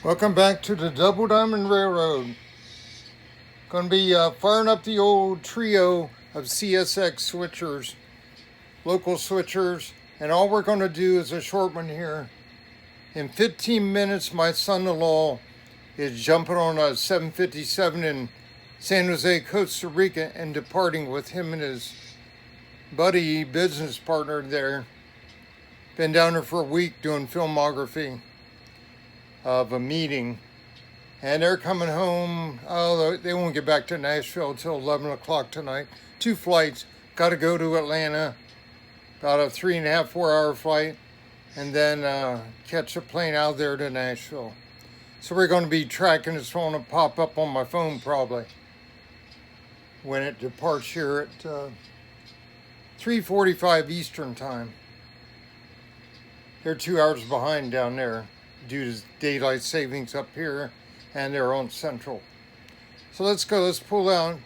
Welcome back to the Double Diamond Railroad. Going to be firing up the old trio of CSX switchers, local switchers, and all we're going to do is a short one here. In 15 minutes, my son-in-law is jumping on a 757 in San Jose, Costa Rica, and departing with him and his buddy, business partner there. Been down there for a week doing filmography of a meeting. And they're coming home. Oh, they won't get back to Nashville until 11 o'clock tonight. 2 flights. Got to go to Atlanta. About a 3.5, 4-hour flight. And then catch a plane out there to Nashville. So we're going to be tracking this phone and pop up on my phone probably when it departs here at 3:45 Eastern time. They're 2 hours behind down there due to daylight savings up here, and they're on Central. So let's go, let's pull out.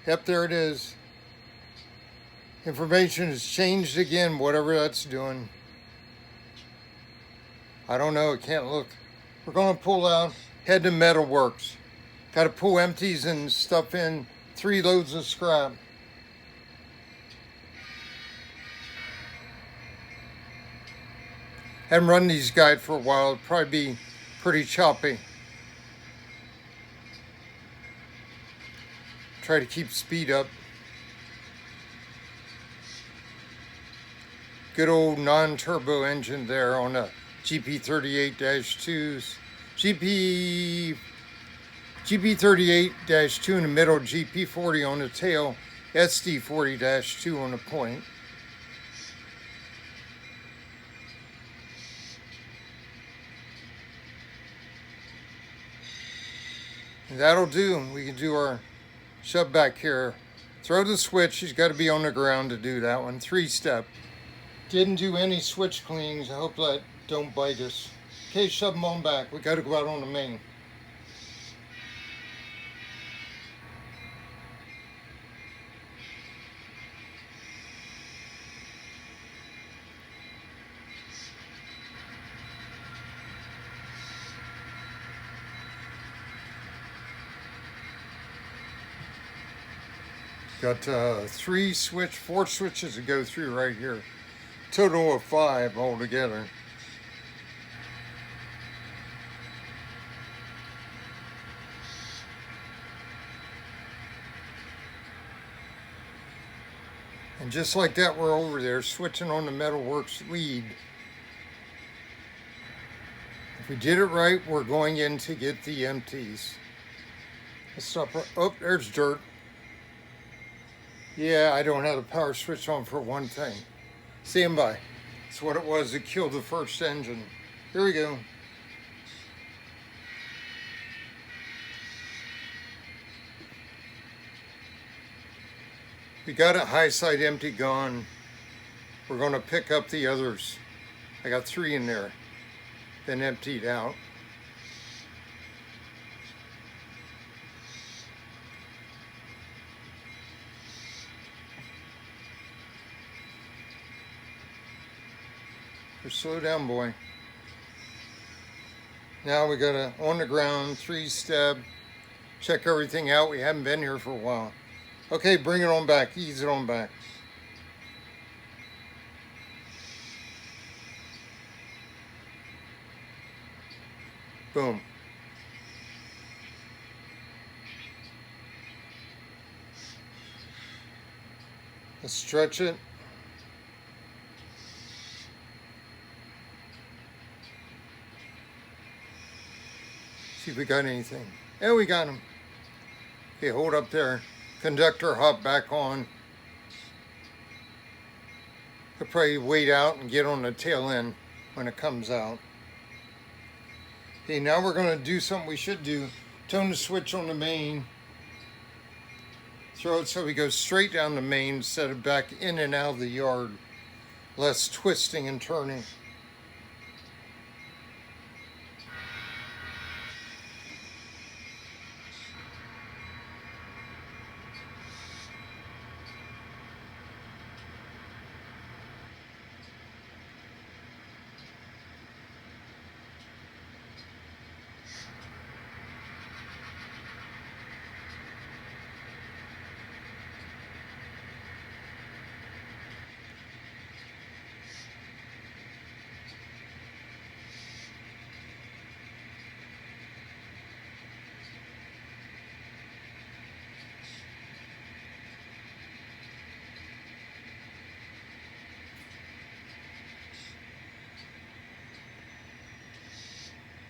Yep, there it is. Information has changed again, whatever that's doing. I don't know, it can't look. We're gonna pull out, head to Metalworks. Gotta pull empties and stuff in, 3 loads of scrap. Haven't run these guys for a while, it'll probably be pretty choppy. Try to keep speed up. Good old non-turbo engine there on the GP38-2s. GP38-2 in the middle, GP40 on the tail, SD40-2 on the point. And that'll do. We can do our shove back here. Throw the switch. She's got to be on the ground to do that one. 3-step. Didn't do any switch cleans. I hope that don't bite us. Okay, shove them on back. We got to go out on the main. Got 4 switches to go through right here. Total of 5 altogether. And just like that, we're over there switching on the Metalworks lead. If we did it right, we're going in to get the empties. Let's stop. Oh, there's dirt. Yeah, I don't have the power switch on for one thing. Stand by. That's what it was that killed the first engine. Here we go. We got a high side empty gone. We're going to pick up the others. I got 3 in there. Been emptied out. Slow down, boy. Now we got a on the ground 3-step. Check everything out. We haven't been here for a while. Okay, bring it on back. Ease it on back. Boom. Let's stretch it. See if we got anything. Yeah, we got them. Okay, hold up there. Conductor hop back on. I'll probably wait out and get on the tail end when it comes out. Okay, now we're going to do something we should do. Tone the switch on the main. Throw it so we go straight down the main instead of back in and out of the yard. Less twisting and turning.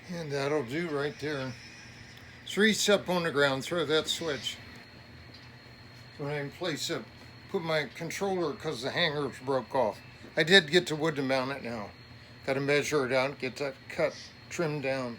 And that'll do right there. 3-step on the ground, throw that switch. When I place it, put my controller because the hangers broke off. I did get the wood to mount it now. Got to measure it out, get that cut trimmed down.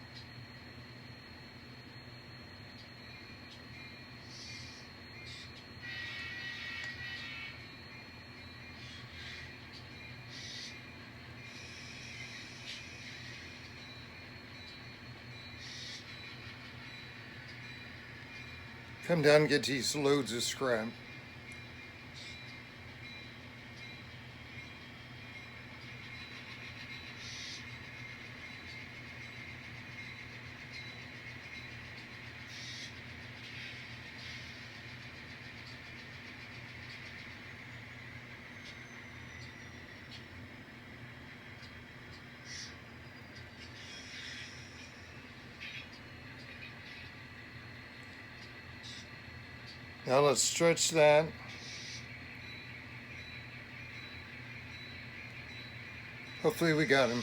Come down and get these loads of scrap. Now let's stretch that. Hopefully we got him.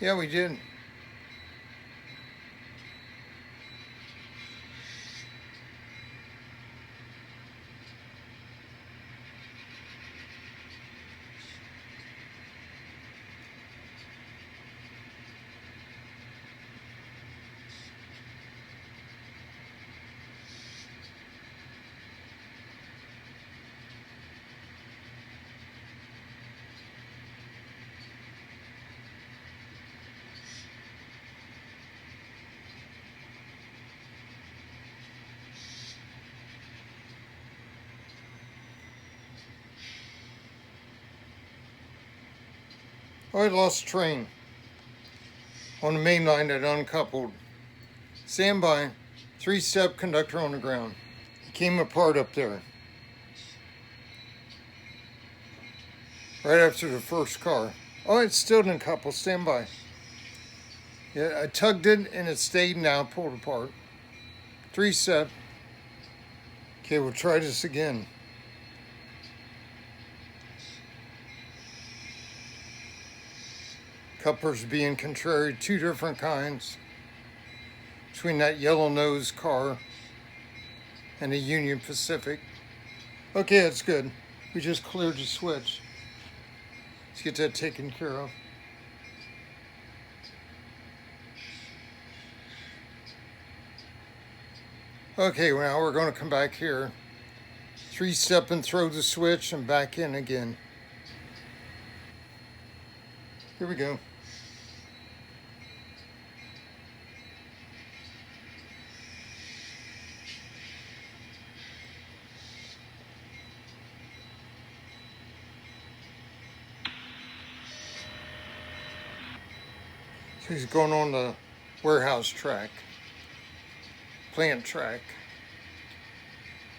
Yeah, we did. Oh, I lost train on the main line that uncoupled. Stand by. 3-step conductor on the ground. It came apart up there. Right after the first car. Oh, it still didn't couple. Stand by. Yeah, I tugged it and it stayed now, pulled apart. 3-step. Okay, we'll try this again. Couplers being contrary, 2 different kinds. Between that yellow nose car and a Union Pacific. Okay, that's good. We just cleared the switch. Let's get that taken care of. Okay, now we're going to come back here. 3-step and throw the switch and back in again. Here we go. So he's going on the warehouse track, plant track.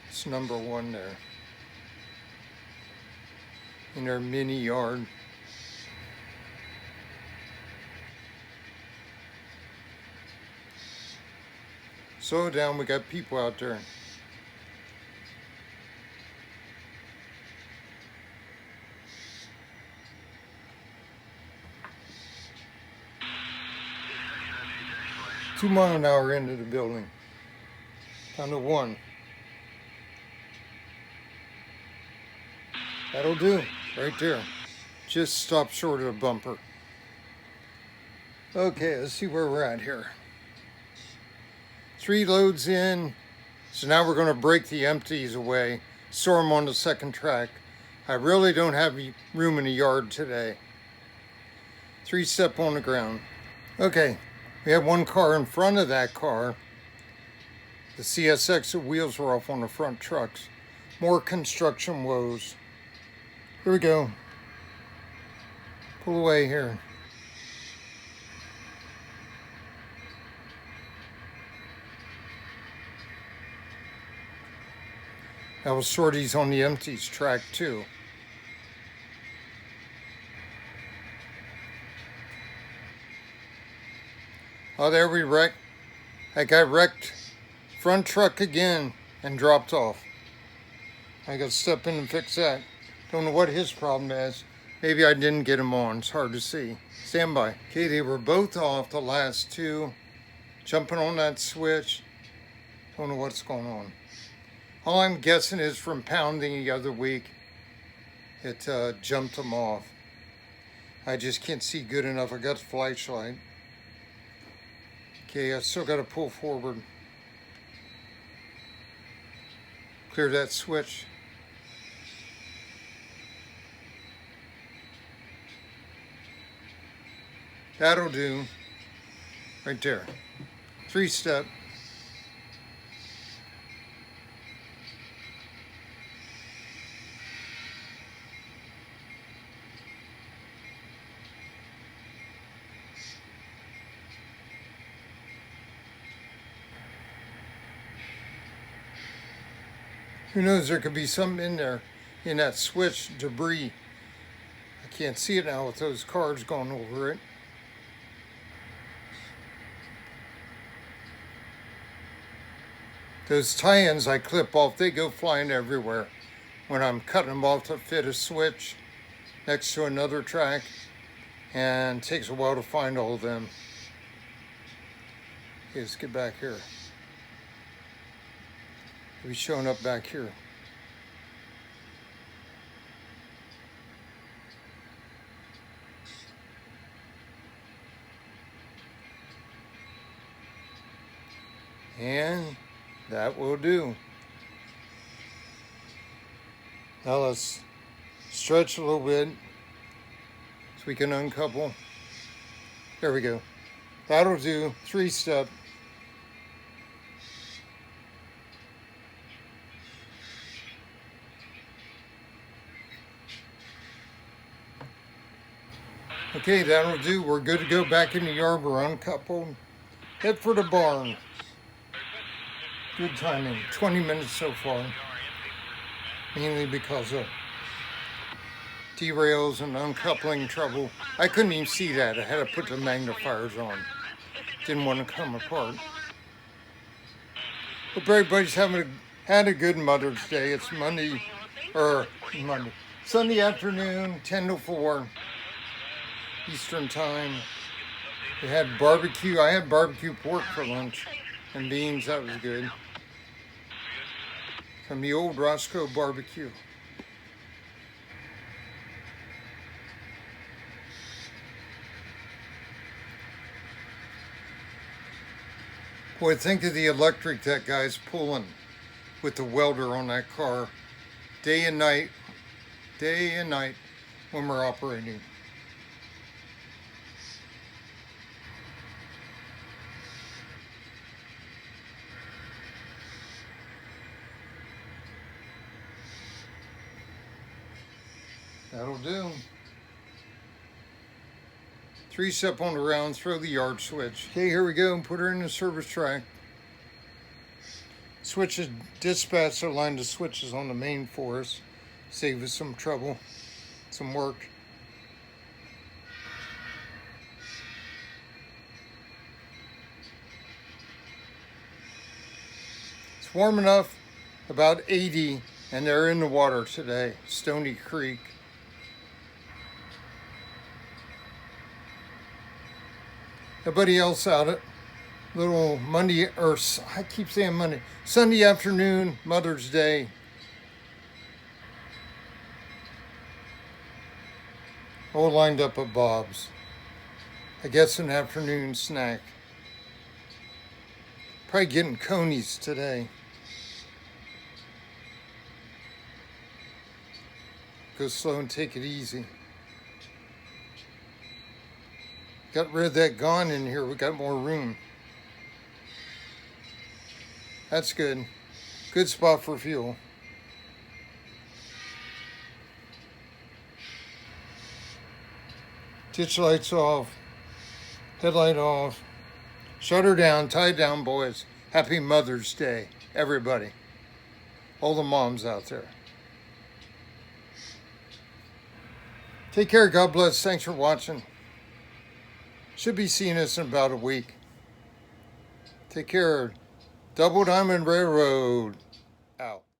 It's number 1 there. In their mini yard. Slow down, we got people out there. Two mile an hour into the building. Down to 1. That'll do, right there. Just stop short of the bumper. Okay, let's see where we're at here. 3 loads in, so now we're going to break the empties away, store them on the second track. I really don't have room in the yard today. 3-step on the ground. Okay, we have 1 car in front of that car. The CSX, the wheels were off on the front trucks. More construction woes. Here we go. Pull away here. That was sorties on the empties track too. Oh, there we wrecked. That guy wrecked front truck again and dropped off. I got to step in and fix that. Don't know what his problem is. Maybe I didn't get them on. It's hard to see. Stand by. Okay, they were both off, the last two. Jumping on that switch. Don't know what's going on. All I'm guessing is from pounding the other week, it jumped them off. I just can't see good enough. I got the flashlight. Okay, I still got to pull forward. Clear that switch. That'll do. Right there. 3-step. Who knows, there could be something in there, in that switch, debris. I can't see it now with those cars going over it. Those tie-ins I clip off, they go flying everywhere. When I'm cutting them off to fit a switch next to another track, and it takes a while to find all of them. Okay, let's get back here. It'll be showing up back here. And that will do. Now let's stretch a little bit so we can uncouple. There we go. That'll do. 3-step. Okay, that'll do. We're good to go back in the yard. We're uncoupled. Head for the barn. Good timing. 20 minutes so far. Mainly because of derails and uncoupling trouble. I couldn't even see that. I had to put the magnifiers on. Didn't want to come apart. Hope everybody's had a good Mother's Day. It's Sunday afternoon, 10 to 4 Eastern time. We had barbecue. I had barbecue pork for lunch and beans. That was good. From the old Roscoe barbecue. Boy, think of the electric that guy's pulling with the welder on that car. Day and night when we're operating. That'll do. 3-step on the round, throw the yard switch. Okay, here we go, put her in the service track. Switches, dispatch aligned the switches on the main for us. Save us some trouble, some work. It's warm enough, about 80, and they're in the water today, Stony Creek. Everybody else out at little Monday, or I keep saying Monday, Sunday afternoon, Mother's Day. All lined up at Bob's. I guess an afternoon snack. Probably getting conies today. Go slow and take it easy. Got rid of that gone in here. We got more room. That's good. Good spot for fuel. Ditch lights off. Headlight off. Shutter down. Tie down, boys. Happy Mother's Day, everybody. All the moms out there. Take care. God bless. Thanks for watching. Should be seeing us in about a week. Take care. Double Diamond Railroad out.